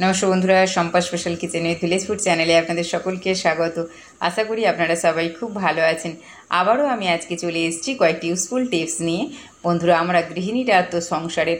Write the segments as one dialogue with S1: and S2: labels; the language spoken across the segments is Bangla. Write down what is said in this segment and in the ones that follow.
S1: নমস্কার বন্ধুরা, সম্পা স্পেশাল কিচেনে ভিলেজ ফুড চ্যানেলে আপনাদের সকলকে স্বাগত। আশা করি আপনারা সবাই খুব ভালো আছেন। আবারও আমি আজকে চলে এসেছি কয়েকটি ইউজফুল টিপস নিয়ে। বন্ধুরা, আমরা গৃহিণীরা তো সংসারের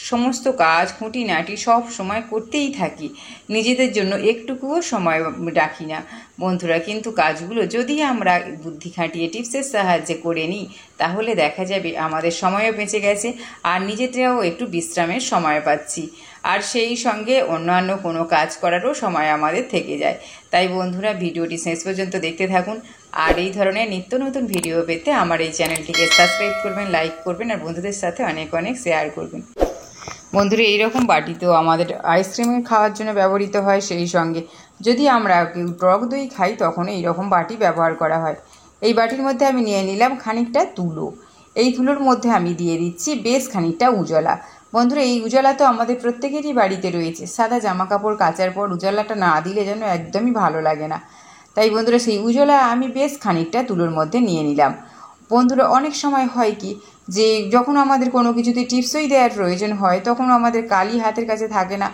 S1: সমস্ত কাজ খুঁটিনাটি সব সময় করতেই থাকি, নিজেদের জন্য একটুকুও সময় রাখি না বন্ধুরা। কিন্তু কাজগুলো যদি আমরা বুদ্ধি খাটিয়ে টিপসের সাহায্যে করে নিই, তাহলে দেখা যাবে আমাদের সময়ও বেঁচে গেছে আর নিজেদেরও একটু বিশ্রামের সময় পাচ্ছি, আর সেই সঙ্গে অন্যান্য কোনো কাজ করারও সময় আমাদের থেকে যায়। তাই বন্ধুরা, ভিডিওটি শেষ পর্যন্ত দেখতে থাকুন। আর এই ধরনের নিত্য নতুন ভিডিও পেতে আমার এই চ্যানেলটিকে সাবস্ক্রাইব করবেন, লাইক করবেন আর বন্ধুদের সাথে অনেক অনেক শেয়ার করবেন। বন্ধুরা, এইরকম বাটিতেও আমাদের আইসক্রিম খাওয়ার জন্য ব্যবহৃত হয়। সেই সঙ্গে যদি আমরা কেউ টক দই খাই, তখন এইরকম বাটি ব্যবহার করা হয়। এই বাটির মধ্যে আমি নিয়ে নিলাম খানিকটা তুলো। এই তুলোর মধ্যে আমি দিয়ে দিচ্ছি বেশ খানিকটা উজালা। বন্ধুরা, এই উজালা তো আমাদের প্রত্যেকেরই বাড়িতে রয়েছে। সাদা জামা কাপড় কাচার পর উজালাটা না দিলে যেন একদমই ভালো লাগে না। তাই বন্ধুরা, সেই উজালা আমি বেশ খানিকটা তুলোর মধ্যে নিয়ে নিলাম। বন্ধুরা, অনেক সময় হয় কি যে যখন আমাদের কোনো কিছুতে টিপসই দেওয়ার প্রয়োজন হয়, তখন আমাদের কালি হাতের কাছে থাকে না,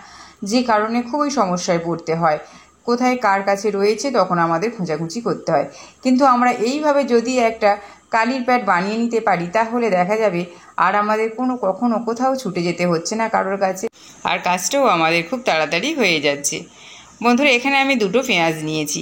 S1: যে কারণে খুবই সমস্যায় পড়তে হয়। কোথায় কার কাছে রয়েছে তখন আমাদের খোঁজাখুঁজি করতে হয়। কিন্তু আমরা এইভাবে যদি একটা কালির প্যাড বানিয়ে নিতে পারি, তাহলে দেখা যাবে আর আমাদের কখনো কোথাও ছুটে যেতে হচ্ছে না কারোর কাছে, আর কাজটাও আমাদের খুব তাড়াতাড়ি হয়ে যাচ্ছে। বন্ধুরা, এখানে আমি দুটো পেঁয়াজ নিয়েছি।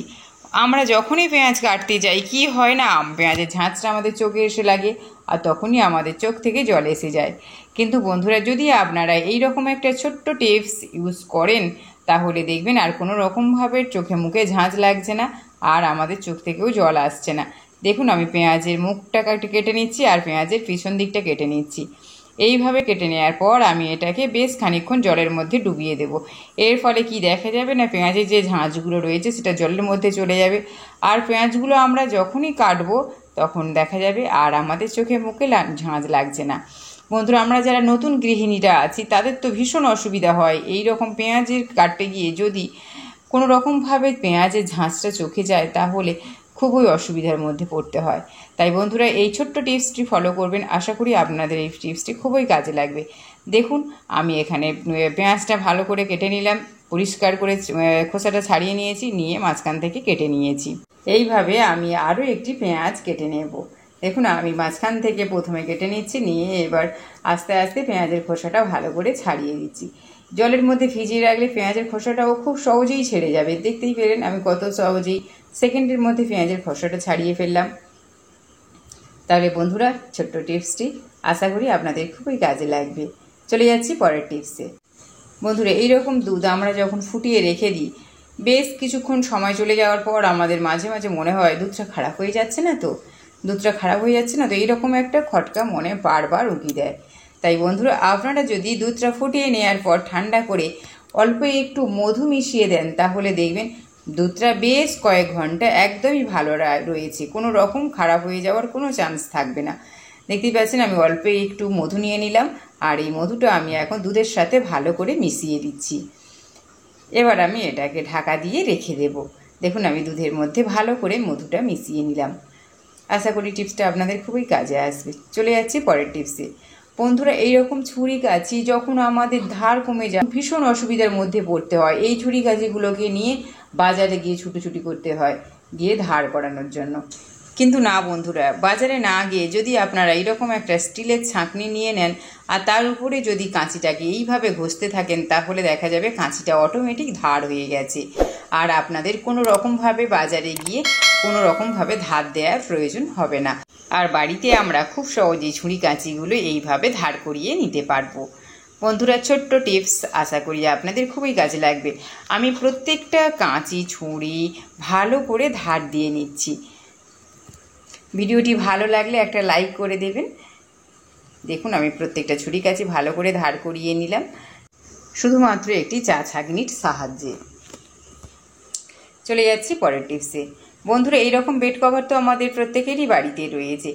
S1: আমরা যখনই পেঁয়াজ কাটতে যাই, কি হয় না, পেঁয়াজের ঝাঁঝটা আমাদের চোখে এসে লাগে আর তখনই আমাদের চোখ থেকে জল এসে যায়। কিন্তু বন্ধুরা, যদি আপনারা এই রকম একটা ছোট্ট টিপস ইউজ করেন, তাহলে দেখবেন আর কোনো রকমভাবে চোখে মুখে ঝাঁঝ লাগছে না আর আমাদের চোখ থেকেও জল আসছে না। দেখুন, আমি পেঁয়াজের মুখটা কেটে নিচ্ছি আর পেঁয়াজের পিছন দিকটা কেটে নিচ্ছি। এইভাবে কেটে নেওয়ার পর আমি এটাকে বেশ খানিকক্ষণ জলের মধ্যে ডুবিয়ে দেব। এর ফলে কি দেখা যাবে না, পেঁয়াজের যে ঝাঁঝগুলো রয়েছে সেটা জলের মধ্যে চলে যাবে। আর পেঁয়াজগুলো আমরা যখনই কাটবো তখন দেখা যাবে আর আমাদের চোখে মুখে ঝাঁঝ লাগছে না। বন্ধুরা, আমরা যারা নতুন গৃহিণীরা আছি তাদের তো ভীষণ অসুবিধা হয়। এই রকম পেঁয়াজের কাটতে গিয়ে যদি কোনো রকমভাবে পেঁয়াজের ঝাঁঝটা চোখে যায়, তাহলে খুবই অসুবিধার মধ্যে পড়তে হয়। তাই বন্ধুরা, এই ছোট্ট টিপসটি ফলো করবেন। আশা করি আপনাদের এই টিপসটি খুবই কাজে লাগবে। দেখুন, আমি এখানে পেঁয়াজটা ভালো করে কেটে নিলাম, পরিষ্কার করে খোসাটা ছাড়িয়ে নিয়েছি, নিয়ে মাঝখান থেকে কেটে নিয়েছি। এইভাবে আমি আরও একটি পেঁয়াজ কেটে নেব। দেখুন, আমি মাঝখান থেকে প্রথমে কেটে নিচ্ছি, নিয়ে এবার আস্তে আস্তে পেঁয়াজের খোসাটা ভালো করে ছাড়িয়ে দিচ্ছি। জলের মধ্যে ভিজিয়ে রাখলে পেঁয়াজের খোসাটাও খুব সহজেই ছেড়ে যাবে। দেখতেই পেলেন আমি কত সহজেই সেকেন্ডের মধ্যে পেঁয়াজের খোসাটা ছাড়িয়ে ফেললাম। তাহলে বন্ধুরা, ছোট্ট টিপসটি আশা করি আপনাদের খুবই কাজে লাগবে। চলে যাচ্ছি পরের টিপসে। বন্ধুরা, এইরকম দুধ আমরা যখন ফুটিয়ে রেখে দিই, বেশ কিছুক্ষণ সময় চলে যাওয়ার পর আমাদের মাঝে মাঝে মনে হয় দুধটা খারাপ হয়ে যাচ্ছে না তো, এইরকম একটা খটকা মনে বারবার উকি দেয়। তাই বন্ধুরা, আপনারা যদি দুধটা ফুটিয়ে নেওয়ার পর ঠান্ডা করে অল্প একটু মধু মিশিয়ে দেন, তাহলে দেখবেন দুধটা বেশ কয়েক ঘন্টা একদমই ভালো রয়েছে, কোনো রকম খারাপ হয়ে যাওয়ার কোনো চান্স থাকবে না। দেখতেই পাচ্ছেন, আমি অল্প একটু মধু নিয়ে নিলাম আর এই মধুটা আমি এখন দুধের সাথে ভালো করে মিশিয়ে দিচ্ছি। এবার আমি এটাকে ঢাকা দিয়ে রেখে দেব। দেখুন, আমি দুধের মধ্যে ভালো করে মধুটা মিশিয়ে নিলাম। আশা করি টিপসটা আপনাদের খুবই কাজে আসবে। চলে যাচ্ছি পরের টিপসে। বন্ধুরা, এইরকম ছুরি কাঁচি যখন আমাদের ধার কমে যায়, ভীষণ অসুবিধার মধ্যে পড়তে হয়। এই ছুরি কাঁচিগুলোকে নিয়ে বাজারে গিয়ে ছুটোছুটি করতে হয়, গিয়ে ধার করানোর জন্য। কিন্তু না বন্ধুরা, বাজারে না গিয়ে যদি আপনারা এইরকম একটা স্টিলের ছাঁকনি নিয়ে নেন আর তার উপরে যদি কাঁচিটাকে এইভাবে ঘষতে থাকেন, তাহলে দেখা যাবে কাঁচিটা অটোমেটিক ধার হয়ে গেছে আর আপনাদের কোনো রকমভাবে বাজারে গিয়ে কোনো রকমভাবে ধার দেওয়ার প্রয়োজন হবে না। আর বাড়িতে আমরা খুব সহজেই ছুরি কাঁচিগুলো এইভাবে ধার করিয়ে নিতে পারবো। বন্ধুরা, ছোট্ট টিপস আশা করি আপনাদের খুবই কাজে লাগবে। আমি প্রত্যেকটা কাঁচি ছুরি ভালো করে ধার দিয়ে নিচ্ছি। ভিডিওটি ভালো লাগলে একটা লাইক করে দেবেন। দেখুন, আমি প্রত্যেকটা ছুরি কাঁচি ভালো করে ধার করিয়ে নিলাম, শুধুমাত্র একটি চা ছাঁকনির সাহায্যে। চলে যাচ্ছি পরের টিপসে। বন্ধুরা, এইরকম বেড কভার তো আমাদের প্রত্যেকেরই বাড়িতে রয়েছে।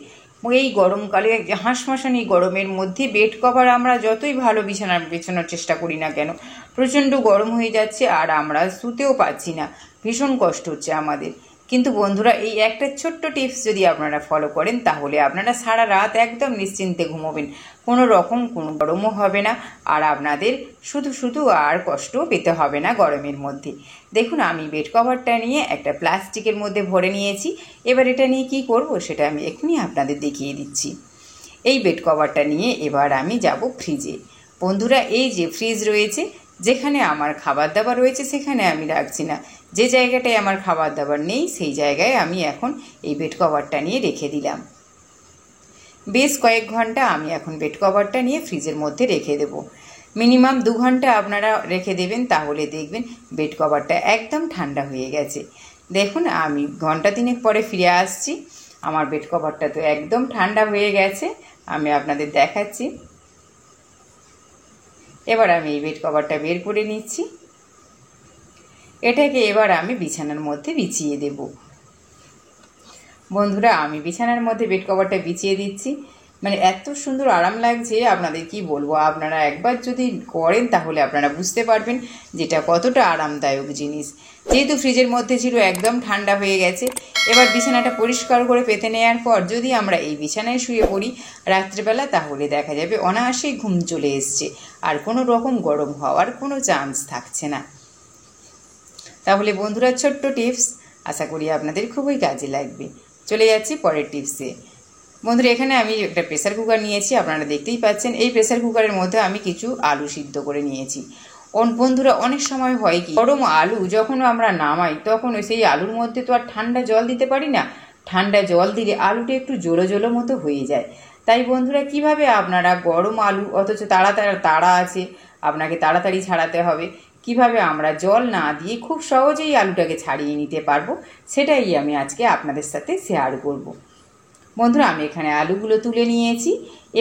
S1: এই গরমকালে হাঁসমাসানি গরমের মধ্যে বেড কভার আমরা যতই ভালো বিছানোর চেষ্টা করি না কেন, প্রচণ্ড গরম হয়ে যাচ্ছে আর আমরা শুতেও পাচ্ছি না, ভীষণ কষ্ট হচ্ছে আমাদের। কিন্তু বন্ধুরা এই একটা ছোট্ট টিপস যদি আপনারা ফলো করেন তাহলে আপনারা সারা রাত একদম নিশ্চিন্তে ঘুমোবেন, কোনো রকম কোনো গরমও হবে না, আর আপনাদের শুধু শুধু আর কষ্টও পেতে হবে না গরমের মধ্যে। দেখুন আমি বেড কভারটা নিয়ে একটা প্লাস্টিকের মধ্যে ভরে নিয়েছি। এবার এটা নিয়ে কি করব সেটা আমি এক্ষুনি আপনাদের দেখিয়ে দিচ্ছি। এই বেড কভারটা নিয়ে এবার আমি যাব ফ্রিজে। বন্ধুরা এই যে ফ্রিজ রয়েছে, যেখানে আমার খাবার দাবার রয়েছে সেখানে আমি রাখছি না, যে জায়গাটায় আমার খাবার দাবার নেই সেই জায়গায় আমি এখন এই বেড কভারটা নিয়ে রেখে দিলাম। বেশ কয়েক ঘন্টা আমি এখন বেড কভারটা নিয়ে ফ্রিজের মধ্যে রেখে দেব। মিনিমাম 2 ঘন্টা আপনারা রেখে দেবেন, তাহলে দেখবেন বেড কভারটা একদম ঠান্ডা হয়ে গেছে। দেখুন আমি ঘন্টা 3 পরে ফিরে আসছি। আমার বেড কভারটা তো একদম ঠান্ডা হয়ে গেছে, আমি আপনাদের দেখাচ্ছি। এবার আমি এই বেড কভারটা বের করে নিচ্ছি। এটাকে এবার আমি বিছানার মধ্যে বিছিয়ে দেব। বন্ধুরা আমি বিছানার মধ্যে বেড কভারটা বিছিয়ে দিচ্ছি, মানে এত সুন্দর আরাম লাগছে আপনাদের কি বলবো। আপনারা একবার যদি করেন তাহলে আপনারা বুঝতে পারবেন যেটা কতটা আরামদায়ক জিনিস। যেহেতু ফ্রিজের মধ্যে ছিল একদম ঠান্ডা হয়ে গেছে। এবার বিছানাটা পরিষ্কার করে পেতে নেওয়ার পর যদি আমরা এই বিছানায় শুয়ে পড়ি রাত্রেবেলা, তাহলে দেখা যাবে অনায়াসেই ঘুম চলে এসছে, আর কোনো রকম গরম হওয়ার কোনো চান্স থাকছে না। তাহলে বন্ধুরা ছোট্ট টিপস, আশা করি আপনাদের খুবই কাজে লাগবে। চলে যাচ্ছি পরের টিপসে। বন্ধুরা এখানে আমি একটা প্রেসার কুকার নিয়েছি, আপনারা দেখতেই পাচ্ছেন। এই প্রেসার কুকারের মধ্যে আমি কিছু আলু সিদ্ধ করে নিয়েছি। বন্ধুরা অনেক সময় হয় কি, গরম আলু যখন আমরা নামাই তখন সেই আলুর মধ্যে তো আর ঠান্ডা জল দিতে পারি না। ঠান্ডা জল দিলে আলুটা একটু জোলো জোলো মতো হয়ে যায়। তাই বন্ধুরা কিভাবে আপনারা গরম আলু, অথচ তাড়া আছে, আপনাকে তাড়াতাড়ি ছাড়াতে হবে, কিভাবে আমরা জল না দিয়ে খুব সহজেই আলুটাকে ছাড়িয়ে নিতে পারবো, সেটাই আমি আজকে আপনাদের সাথে শেয়ার করব। বন্ধুরা আমি এখানে আলুগুলো তুলে নিয়েছি।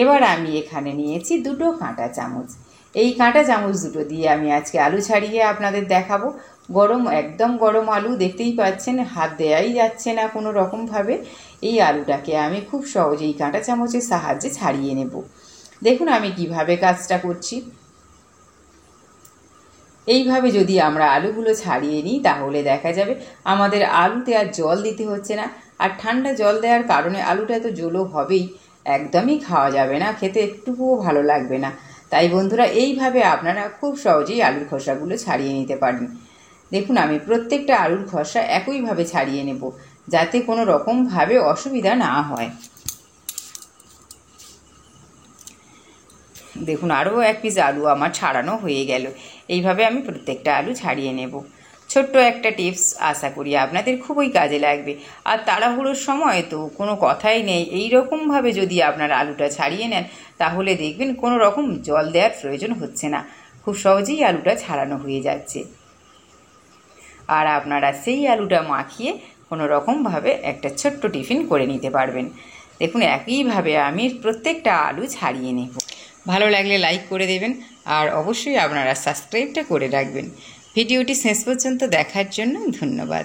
S1: এবার আমি এখানে নিয়েছি 2 কাঁটা চামচ। এই কাঁটা চামচ 2 দিয়ে আমি আজকে আলু ছাড়িয়ে আপনাদের দেখাবো। একদম গরম আলু, দেখতেই পাচ্ছেন হাত দেয়াই যাচ্ছে না কোনো রকমভাবে। এই আলুটাকে আমি খুব সহজেই কাঁটা চামচের সাহায্যে ছাড়িয়ে নেব। দেখুন আমি কিভাবে কাজটা করছি। এইভাবে যদি আমরা আলুগুলো ছাড়িয়ে নিই তাহলে দেখা যাবে আমাদের আলুতে আর জল দিতে হচ্ছে না। আর ঠান্ডা জল দেওয়ার কারণে আলুটা তো জলো হবেই, একদমই খাওয়া যাবে না, খেতে একটুকুও ভালো লাগবে না। তাই বন্ধুরা এইভাবে আপনারা খুব সহজেই আলুর খোসাগুলো ছাড়িয়ে নিতে পারেন। দেখুন আমি প্রত্যেকটা আলুর খোসা একইভাবে ছাড়িয়ে নেব, যাতে কোনো রকমভাবে অসুবিধা না হয়। দেখুন আরও 1 পিস আলু আমার ছাড়ানো হয়ে গেল। এইভাবে আমি প্রত্যেকটা আলু ছাড়িয়ে নেব। ছোট্ট একটা টিপস, আশা করি আপনাদের খুবই কাজে লাগবে। আর তাড়াহুড়োর সময় তো কোনো কথাই নেই, এই রকমভাবে যদি আপনারা আলুটা ছাড়িয়ে নেন তাহলে দেখবেন কোনো রকম জল দেওয়ার প্রয়োজন হচ্ছে না, খুব সহজেই আলুটা ছাড়ানো হয়ে যাচ্ছে। আর আপনারা সেই আলুটা মাখিয়ে কোনো রকমভাবে একটা ছোট্ট টিফিন করে নিতে পারবেন। দেখুন একইভাবে আমি প্রত্যেকটা আলু ছাড়িয়ে নেব। ভালো লাগলে লাইক করে দেবেন, আর অবশ্যই আপনারা সাবস্ক্রাইবটা করে রাখবেন। ভিডিওটি শেষ পর্যন্ত দেখার জন্য ধন্যবাদ।